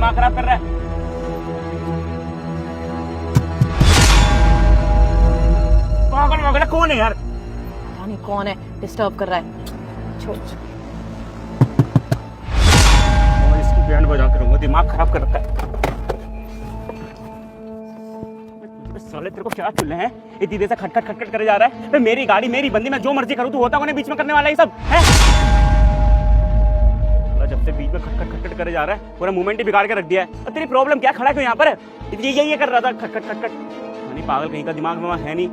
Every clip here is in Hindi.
दिमाग खराब कर रहा है। पागल वगैरह कौन है यार? नहीं कौन है, डिस्टर्ब कर रहा है। छोड़ और इसकी बैंड बजा कर रहूंगा, दिमाग खराब कर रखा है। साले तेरे को क्या चुल्ले हैं? इतनी देर से खटखट खटखट करे जा रहा है। मैं मेरी गाड़ी मेरी बंदी, मैं जो मर्जी करूं, तू होता कौन बीच में करने वाला ये सब है? जब से बीच में खटखट खटखट करे जा रहा है, पूरा मूवमेंट ही बिगाड़ के रख दिया है। और तेरी प्रॉब्लम क्या, खड़ा क्यों यहाँ पर? ये कर रहा था खटखट खटखट। नहीं पागल कहीं का, दिमाग में है नहीं।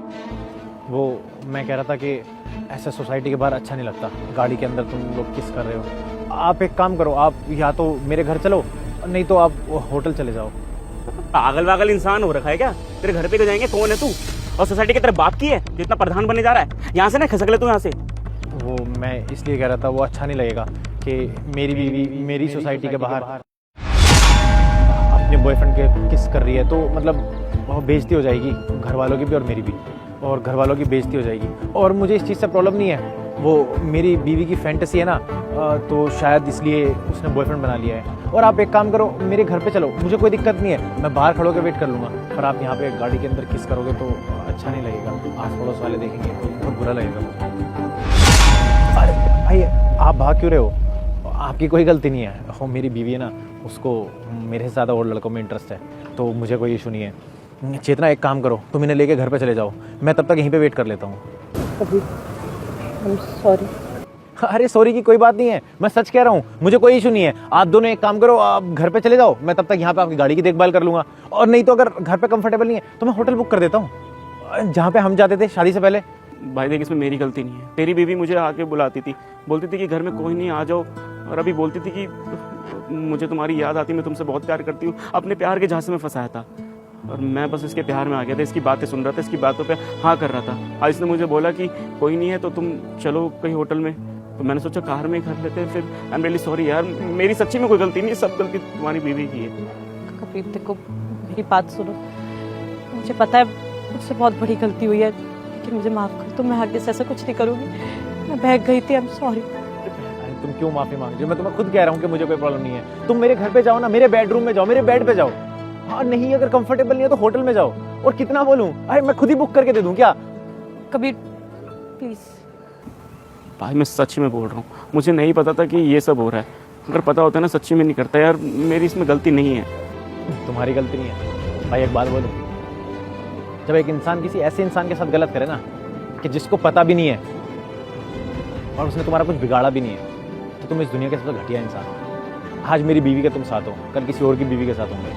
वो मैं कह रहा था कि ऐसे सोसाइटी के बाहर अच्छा नहीं लगता, गाड़ी के अंदर तुम लोग किस कर रहे हो। आप एक काम करो, आप या तो मेरे घर चलो, नहीं तो आप होटल चले जाओ। पागल वागल इंसान हो रखा है क्या? तेरे घर पे क्यों जाएंगे? कौन है तू? और सोसाइटी के तेरे बाप की है जो इतना प्रधान बनने जा रहा है? यहाँ से ना खसक ले तू यहाँ से। वो मैं इसलिए कह रहा था, वो अच्छा नहीं लगेगा कि मेरी बीवी मेरी सोसाइटी के बाहर अपने बॉयफ्रेंड के किस कर रही है, तो मतलब वो बेइज्जती हो जाएगी, घर वालों की भी और मेरी भी, और घर वालों की बेइज्जती हो जाएगी। और मुझे इस चीज़ से प्रॉब्लम नहीं है, वो मेरी बीवी की फैंटेसी है ना, तो शायद इसलिए उसने बॉयफ्रेंड बना लिया है। और आप एक काम करो, मेरे घर पे चलो, मुझे कोई दिक्कत नहीं है, मैं बाहर खड़ो के वेट कर लूँगा। पर आप यहाँ पे गाड़ी के अंदर किस करोगे तो अच्छा नहीं लगेगा, आस पड़ोस वाले देखेंगे तो बहुत बुरा लगेगा मुझे। अरे भाई आप भाग क्यों रहे हो? आपकी कोई गलती नहीं है, वो मेरी बीवी है ना, उसको मेरे से ज़्यादा और लड़कों में इंटरेस्ट है, तो मुझे कोई इशू नहीं है। चेतना एक काम करो, तुम इन्हें लेके घर पे चले जाओ, मैं तब तक यहीं पे वेट कर लेता हूँ। सॉरी। अरे सॉरी की कोई बात नहीं है, मैं सच कह रहा हूँ, मुझे कोई इशू नहीं है। आप दोनों एक काम करो, आप घर पे चले जाओ, मैं तब तक यहाँ पे आपकी गाड़ी की देखभाल कर लूँगा। और नहीं तो अगर घर पे कंफर्टेबल नहीं है तो मैं होटल बुक कर देता हूँ जहाँ पे हम जाते थे शादी से पहले। भाई देख, इसमें मेरी गलती नहीं है। तेरी बीवी मुझे आके बुलाती थी, बोलती थी कि घर में कोई नहीं, आ जाओ। और अभी बोलती थी कि मुझे तुम्हारी याद आती, मैं तुमसे बहुत प्यार करती हूँ। अपने प्यार के झांसे में फंसाया था और मैं बस इसके प्यार में आ गया था, इसकी बातें सुन रहा था, इसकी बातों पे हाँ कर रहा था। आज इसने मुझे बोला कि कोई नहीं है तो तुम चलो कहीं होटल में, तो मैंने सोचा कार में ही कर लेते हैं। फिर आई एम रियली सॉरी यार, मेरी सच्ची में कोई गलती नहीं, सब गलती तुम्हारी बीवी की है। कबीर देखो मेरी बात सुनो, मुझे पता है मुझसे बहुत बड़ी गलती हुई है, लेकिन मुझे माफ़ कर दो, मैं आगे से ऐसा कुछ नहीं करूँगी। मैं बहक गई थी, आई एम सॉरी। तुम क्यों माफी मांग रही हो? मैं तुम्हें खुद कह रहा हूँ कि मुझे कोई प्रॉब्लम नहीं है। तुम मेरे घर पे जाओ ना, मेरे बेडरूम में जाओ, मेरे बेड पे जाओ। हाँ नहीं, अगर कंफर्टेबल नहीं है तो होटल में जाओ। और कितना बोलूं? अरे मैं खुद ही बुक करके दे दूं क्या? कबीर प्लीज। भाई मैं सच में बोल रहा हूँ, मुझे नहीं पता था कि ये सब हो रहा है। अगर पता होता ना सच्ची में नहीं करता यार, मेरी इसमें गलती नहीं है। तुम्हारी गलती नहीं है भाई। एक बात बोलूं, जब एक इंसान किसी ऐसे इंसान के साथ गलत करे ना कि जिसको पता भी नहीं है और उसने तुम्हारा कुछ बिगाड़ा भी नहीं है, तो तुम इस दुनिया के सबसे घटिया इंसान। आज मेरी बीवी के तुम साथ हो, कल किसी और की बीवी के साथ होंगे।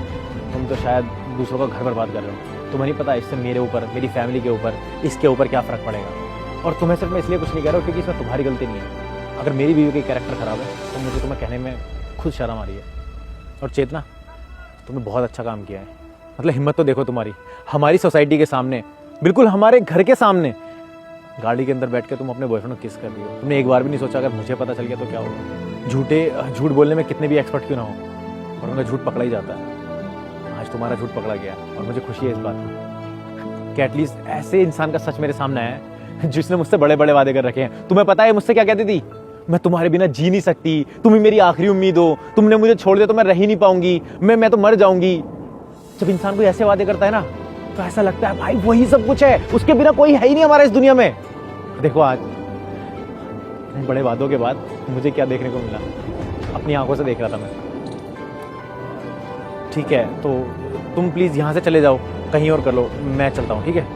तुम तो शायद दूसरों का घर बर्बाद कर रहे हो। तुम्हें नहीं पता इससे मेरे ऊपर, मेरी फैमिली के ऊपर, इसके ऊपर क्या फ़र्क पड़ेगा। और तुम्हें सिर्फ मैं इसलिए कुछ नहीं कह रहा हूँ क्योंकि इसमें तुम्हारी गलती नहीं है। अगर मेरी बीवी की कैरेक्टर ख़राब है तो मुझे तुम्हें कहने में खुद शर्म आ रही है। और चेतना, तुमने बहुत अच्छा काम किया है। मतलब हिम्मत तो देखो तुम्हारी, हमारी सोसाइटी के सामने, बिल्कुल हमारे घर के सामने गाड़ी के अंदर बैठ के तुम अपने बॉयफ्रेंड को किस कर रही हो। तुमने एक बार भी नहीं सोचा अगर मुझे पता चल गया तो क्या होगा। झूठ बोलने में कितने भी एक्सपर्ट क्यों ना हो, और उनका झूठ पकड़ा ही जाता है। आज तुम्हारा झूठ पकड़ा गया और मुझे खुशी है इस बात की कि एटलीस्ट ऐसे इंसान का सच मेरे सामने आया है जिसने मुझसे बड़े बड़े वादे कर रखे हैं। तुम्हें पता है मुझसे क्या कहती थी? मैं तुम्हारे बिना जी नहीं सकती, तुम ही मेरी आखिरी उम्मीद हो, तुमने मुझे छोड़ दिया तो मैं रह ही नहीं पाऊंगी, मैं तो मर जाऊंगी। जब इंसान कोई ऐसे वादे करता है ना तो ऐसा लगता है भाई वही सब कुछ है, उसके बिना कोई है ही नहीं हमारा इस दुनिया में। देखो आज बड़े वादों के बाद मुझे क्या देखने को मिला, अपनी आंखों से देख रहा था मैं। ठीक है तो तुम प्लीज यहाँ से चले जाओ, कहीं और कर लो, मैं चलता हूँ। ठीक है?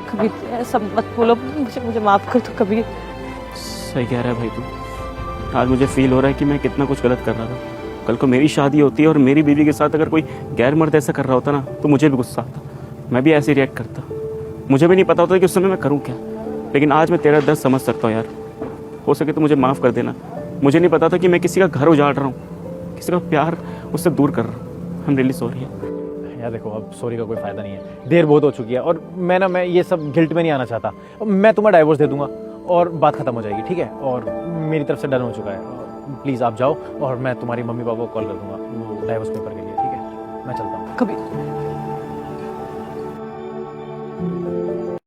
कबीर ऐसा मत बोलो, मुझे माफ़ कर दो कबीर। सही कह रहा है भाई तू। आज मुझे फील हो रहा है कि मैं कितना कुछ गलत कर रहा था। कल को मेरी शादी होती है और मेरी बीवी के साथ अगर कोई गैर मर्द ऐसा कर रहा होता ना तो मुझे भी गुस्सा आता, मैं भी ऐसे रिएक्ट करता। मुझे भी नहीं पता होता कि उस समय मैं करूँ क्या। लेकिन आज मैं तेरा दर्द समझ सकता हूँ यार। हो सके तो मुझे माफ़ कर देना। मुझे नहीं पता था कि मैं किसी का घर उजाड़ रहा हूँ, किसी का प्यार उससे दूर कर रहा हूँ। आई एम रियली सॉरी यार। देखो अब सॉरी का कोई फ़ायदा नहीं है, देर बहुत हो चुकी है। और मैं ये सब गिल्ट में नहीं आना चाहता। मैं तुम्हें डाइवोर्स दे दूंगा और बात खत्म हो जाएगी। ठीक है? और मेरी तरफ से डन हो चुका है। प्लीज़ आप जाओ और मैं तुम्हारी मम्मी पापा को कॉल कर दूंगा वो डाइवोर्स पेपर के लिए। ठीक है? मैं चलता हूँ। कबीर